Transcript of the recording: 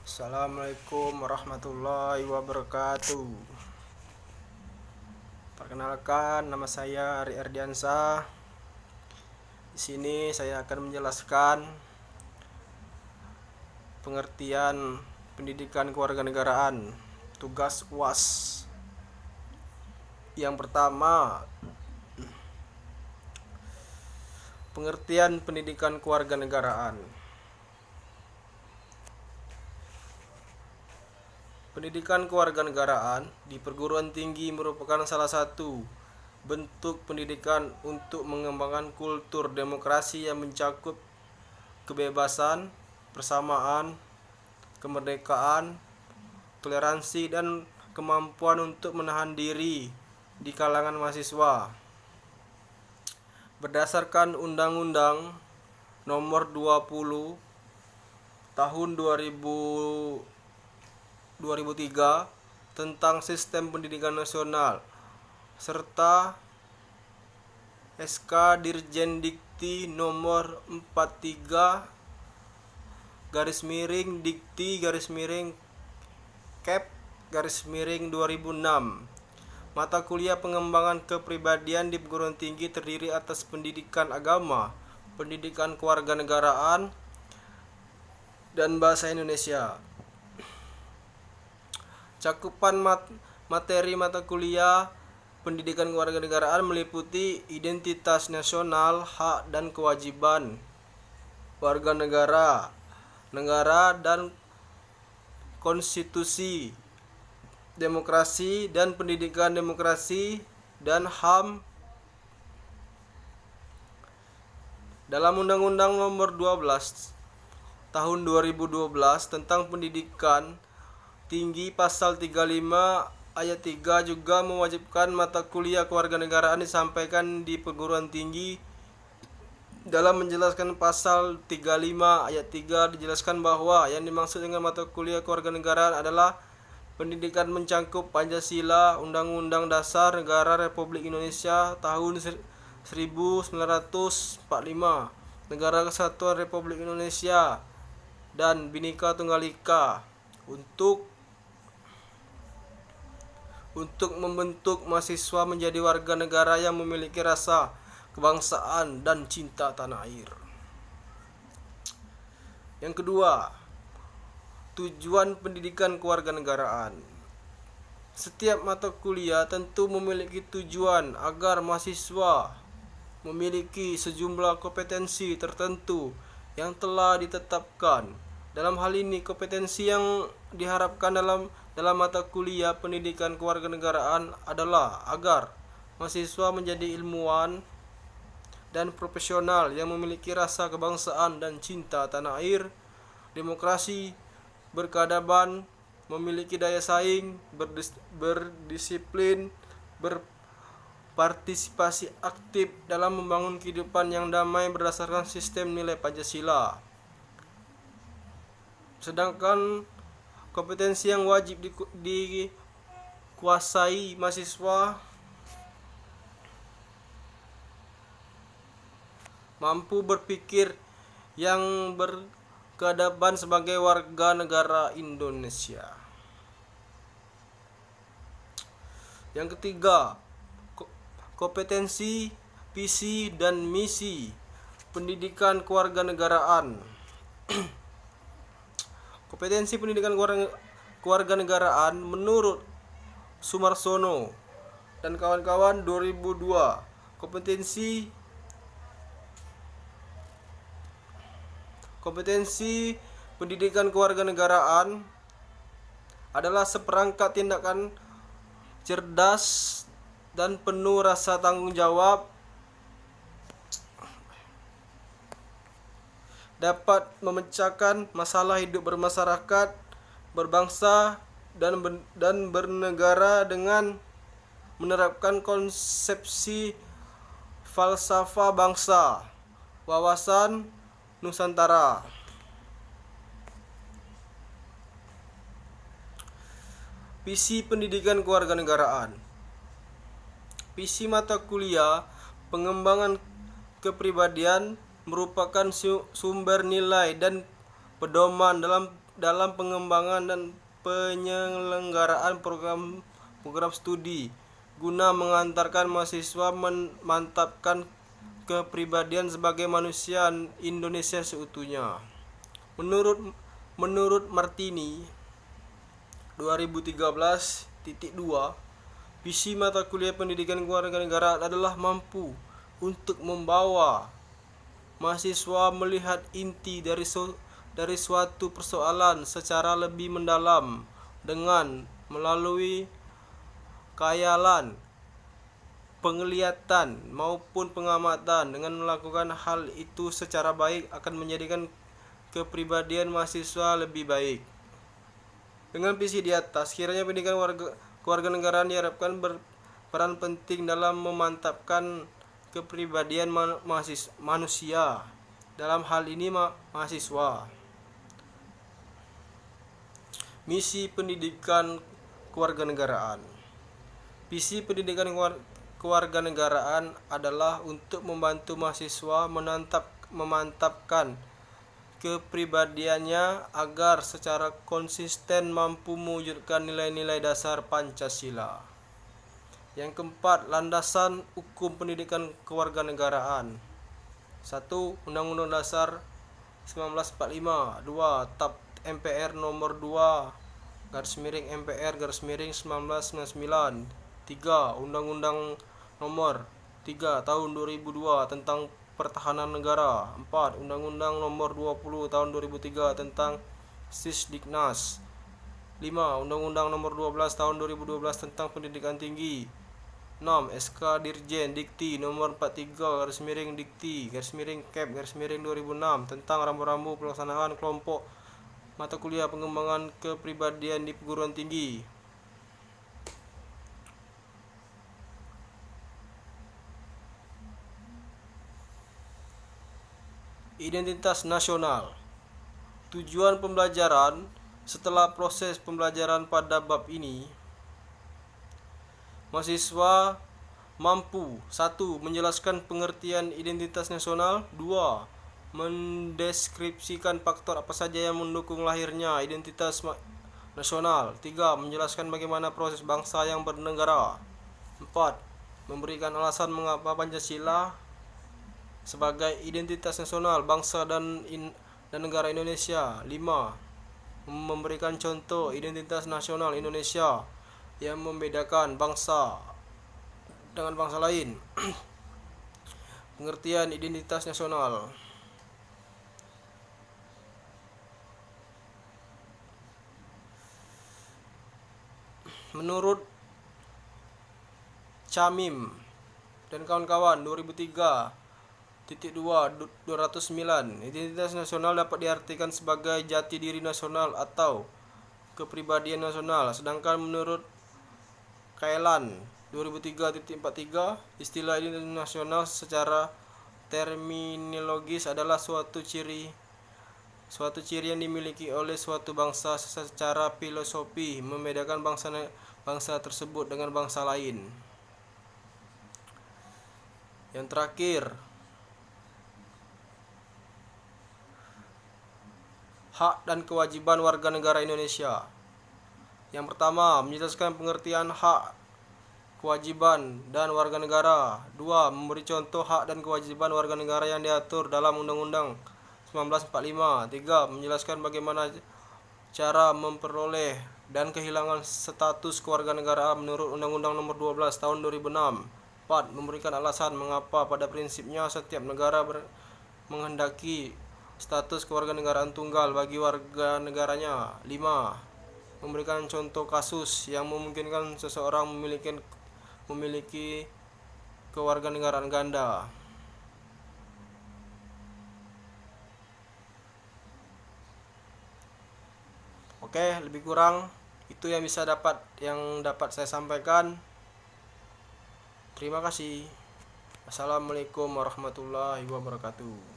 Assalamualaikum warahmatullahi wabarakatuh. Perkenalkan, nama saya Ari Ardiansa. Di sini saya akan menjelaskan pengertian pendidikan kewarganegaraan, tugas UAS. Yang pertama, pengertian pendidikan kewarganegaraan. Pendidikan kewarganegaraan di perguruan tinggi merupakan salah satu bentuk pendidikan untuk mengembangkan kultur demokrasi yang mencakup kebebasan, persamaan, kemerdekaan, toleransi, dan kemampuan untuk menahan diri di kalangan mahasiswa. Berdasarkan Undang-Undang Nomor 20 Tahun 2003 tentang Sistem Pendidikan Nasional serta SK Dirjen Dikti Nomor 43 Dikti Kep 2006. Mata kuliah pengembangan kepribadian di perguruan tinggi terdiri atas pendidikan agama, pendidikan kewarganegaraan, dan bahasa Indonesia. Cakupan materi mata kuliah pendidikan kewarganegaraan meliputi identitas nasional, hak dan kewajiban warga negara, dan konstitusi, demokrasi dan pendidikan demokrasi dan HAM. Dalam Undang-Undang Nomor 12 Tahun 2012 tentang Pendidikan Tinggi pasal 35 ayat 3 juga mewajibkan mata kuliah kewarganegaraan disampaikan di perguruan tinggi. Dalam menjelaskan pasal 35 ayat 3 dijelaskan bahwa yang dimaksud dengan mata kuliah kewarganegaraan adalah pendidikan mencangkup Pancasila, Undang-Undang Dasar Negara Republik Indonesia tahun 1945, Negara Kesatuan Republik Indonesia, dan Bhinneka Tunggal Ika untuk membentuk mahasiswa menjadi warga negara yang memiliki rasa kebangsaan dan cinta tanah air. Yang kedua, tujuan pendidikan kewarganegaraan. Setiap mata kuliah tentu memiliki tujuan agar mahasiswa memiliki sejumlah kompetensi tertentu yang telah ditetapkan. Dalam hal ini, kompetensi yang diharapkan dalam mata kuliah pendidikan kewarganegaraan adalah agar mahasiswa menjadi ilmuwan dan profesional yang memiliki rasa kebangsaan dan cinta tanah air, demokrasi, berkeadaban, memiliki daya saing, berdisiplin, berpartisipasi aktif dalam membangun kehidupan yang damai berdasarkan sistem nilai Pancasila. Sedangkan kompetensi yang wajib dikuasai mahasiswa mampu berpikir yang berkeadaban sebagai warga negara Indonesia. Yang ketiga, kompetensi, visi, dan misi pendidikan kewarganegaraan. Kompetensi pendidikan kewarganegaraan menurut Sumarsono dan kawan-kawan 2002. Kompetensi pendidikan kewarganegaraan adalah seperangkat tindakan cerdas dan penuh rasa tanggung jawab, dapat memecahkan masalah hidup bermasyarakat, berbangsa, dan bernegara dengan menerapkan konsepsi falsafah bangsa, wawasan Nusantara. Visi pendidikan kewarganegaraan. Visi mata kuliah pengembangan kepribadian merupakan sumber nilai dan pedoman dalam pengembangan dan penyelenggaraan program studi guna mengantarkan mahasiswa memantapkan kepribadian sebagai manusia Indonesia seutuhnya. Menurut Martini 2013.2, visi mata kuliah pendidikan kewarganegaraan adalah mampu untuk membawa mahasiswa melihat inti dari suatu persoalan secara lebih mendalam dengan melalui khayalan, penglihatan maupun pengamatan. Dengan melakukan hal itu secara baik akan menjadikan kepribadian mahasiswa lebih baik. Dengan visi di atas, kiranya pendidikan kewarganegaraan diharapkan berperan penting dalam memantapkan kepribadian manusia, dalam hal ini mahasiswa. Misi pendidikan kewarganegaraan. Visi pendidikan kewarganegaraan adalah untuk membantu mahasiswa memantapkan kepribadiannya agar secara konsisten mampu mewujudkan nilai-nilai dasar Pancasila. Yang keempat, landasan hukum pendidikan kewarganegaraan. 1. Undang-Undang Dasar 1945. 2. TAP MPR nomor 2 /MPR /1999. 3. Undang-Undang nomor 3 tahun 2002 tentang Pertahanan Negara. 4. Undang-Undang nomor 20 tahun 2003 tentang Sisdiknas. 5. Undang-Undang nomor 12 tahun 2012 tentang Pendidikan Tinggi. 6. SK Dirjen Dikti nomor 43 Dikti Kep 2006 tentang rambu-rambu pelaksanaan kelompok mata kuliah pengembangan kepribadian di perguruan tinggi. Identitas nasional. Tujuan pembelajaran. Setelah proses pembelajaran pada bab ini, mahasiswa mampu 1. Menjelaskan pengertian identitas nasional. 2. Mendeskripsikan faktor apa saja yang mendukung lahirnya identitas nasional. 3. Menjelaskan bagaimana proses bangsa yang bernegara. 4. Memberikan alasan mengapa Pancasila sebagai identitas nasional bangsa dan negara Indonesia. 5. Memberikan contoh identitas nasional Indonesia yang membedakan bangsa dengan bangsa lain. Pengertian identitas nasional. Menurut Camim dan kawan-kawan 2003.209, identitas nasional dapat diartikan sebagai jati diri nasional atau kepribadian nasional. Sedangkan menurut Kailan 2003.43, istilah identitas nasional secara terminologis adalah suatu ciri yang dimiliki oleh suatu bangsa secara filosofi, membedakan bangsa tersebut dengan bangsa lain. Yang terakhir, hak dan kewajiban warga negara Indonesia. Yang pertama, menjelaskan pengertian hak, kewajiban, dan warga negara. 2. Memberi contoh hak dan kewajiban warga negara yang diatur dalam Undang-Undang 1945. 3. Menjelaskan bagaimana cara memperoleh dan kehilangan status kewarganegaraan menurut Undang-Undang nomor 12 tahun 2006. 4. Memberikan alasan mengapa pada prinsipnya setiap negara menghendaki status kewarganegaraan tunggal bagi warga negaranya. 5. Memberikan contoh kasus yang memungkinkan seseorang memiliki kewarganegaraan ganda. Oke, lebih kurang itu yang dapat saya sampaikan. Terima kasih. Assalamualaikum warahmatullahi wabarakatuh.